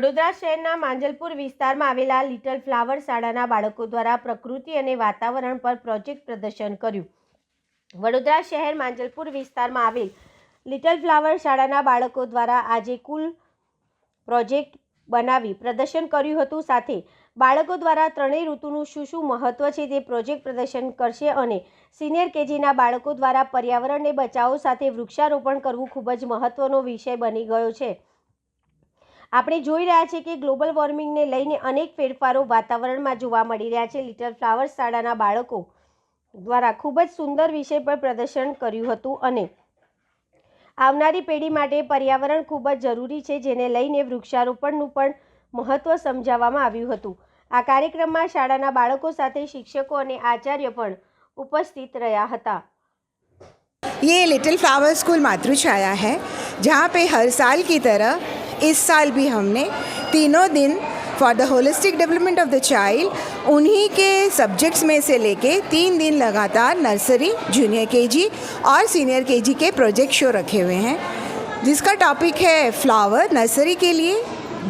વડોદરા શહેરના માંજલપુર વિસ્તારમાં આવેલા લિટલ ફ્લાવર શાળાના બાળકો દ્વારા પ્રકૃતિ અને વાતાવરણ પર પ્રોજેક્ટ પ્રદર્શન કર્યું। વડોદરા શહેર માંજલપુર વિસ્તારમાં આવેલ લિટલ ફ્લાવર શાળાના બાળકો દ્વારા આજે કુલ પ્રોજેક્ટ બનાવી પ્રદર્શન કર્યું હતું। સાથે બાળકો દ્વારા ત્રણેય ઋતુનું શું મહત્વ છે તે પ્રોજેક્ટ પ્રદર્શન કરશે અને સિનિયર કેજીના બાળકો દ્વારા પર્યાવરણને બચાવો સાથે વૃક્ષારોપણ કરવું ખૂબ જ મહત્વનો વિષય બની ગયો છે। આપણે જોઈ રહ્યા છીએ કે ગ્લોબલ વોર્મિંગને લઈને અનેક ફેરફારો વાતાવરણમાં જોવા મળી રહ્યા છે। લિટલ ફ્લાવર શાળાના બાળકો દ્વારા ખૂબ જ સુંદર વિષય પર પ્રદર્શન કર્યું હતું અને આવનારી પેઢી માટે પર્યાવરણ ખૂબ જ જરૂરી છે, જેને લઈને વૃક્ષારોપણનું પણ મહત્વ સમજાવવામાં આવ્યું હતું। આ કાર્યક્રમમાં શાળાના બાળકો સાથે શિક્ષકો અને આચાર્ય પણ ઉપસ્થિત રહ્યા હતા। ये लिटिल फ्लावर स्कूल मातृछाया है, जहाँ पे हर साल की तरह इस साल भी हमने तीनों दिन for the holistic development of the child उन्हीं के सब्जेक्ट्स में से लेके 3 दिन लगातार नर्सरी, जूनियर केजी और सीनियर केजी के प्रोजेक्ट शो रखे हुए हैं, जिसका टॉपिक है फ्लावर। नर्सरी के लिए,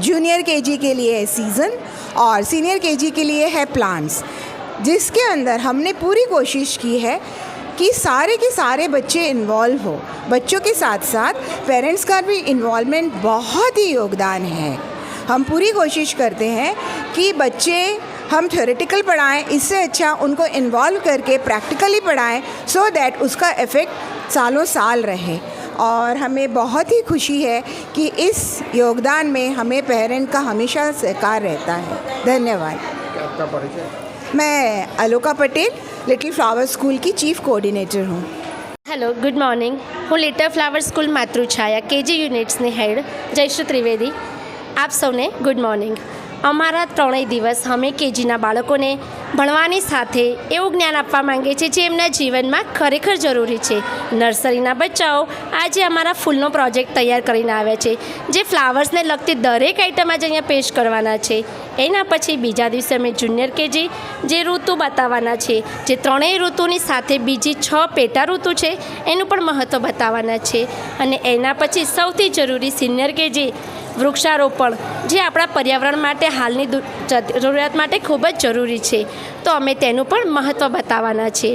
जूनियर केजी के लिए है सीज़न और सीनियर केजी के लिए है प्लांट्स, जिसके अंदर हमने पूरी कोशिश की है कि सारे के सारे बच्चे इन्वॉल्व हो। बच्चों के साथ साथ पेरेंट्स का भी इन्वॉल्वमेंट बहुत ही योगदान है। हम पूरी कोशिश करते हैं कि बच्चे हम थ्योरेटिकल पढ़ाएं, इससे अच्छा उनको इन्वॉल्व करके प्रैक्टिकली पढ़ाएं, सो दैट उसका इफ़ेक्ट सालों साल रहे। और हमें बहुत ही खुशी है कि इस योगदान में हमें पेरेंट का हमेशा सहकार रहता है। धन्यवाद। आपका परिचय? मैं Aloka Patel little flower school की चीफ कोऑर्डिनेटर हूँ। Hello, good morning. હું little flower school Matruchhaya KG યુનિટ્સની હેડ જયશ્રી ત્રિવેદી। આપ સૌને ગુડ મોર્નિંગ। અમારા ત્રણેય દિવસ અમે કેજીના બાળકોને ભણવાની સાથે એવું જ્ઞાન આપવા માંગીએ છીએ જે એમના જીવનમાં ખરેખર જરૂરી છે। નર્સરીના બચ્ચાઓ આજે અમારા ફૂલનો પ્રોજેક્ટ તૈયાર કરીને આવ્યા છે, જે ફ્લાવર્સને લગતી દરેક આઈટમ આજે અહીંયા પેશ કરવાના છે। એના પછી બીજા દિવસે અમે જુનિયર કેજી જે ઋતુ બતાવવાના છે, જે ત્રણેય ઋતુની સાથે બીજી 6 પેટા ઋતુ છે એનું પણ મહત્ત્વ બતાવવાના છે। અને એના પછી સૌથી જરૂરી સિનિયર કેજી વૃક્ષારોપણ, જે આપણા પર્યાવરણ માટે હાલની જરૂરિયાત માટે ખૂબ જ જરૂરી છે, તો અમે તેનું પણ મહત્ત્વ બતાવવાના છે।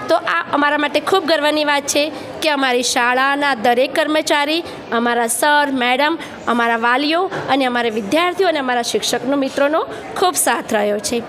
તો આ અમારા માટે ખૂબ ગર્વની વાત છે કે અમારી શાળાના દરેક કર્મચારી, અમારા સર, મેડમ, અમારા વાલીઓ અને અમારા વિદ્યાર્થીઓ અને અમારા શિક્ષકનો મિત્રોનો ખૂબ સાથ રહ્યો છે।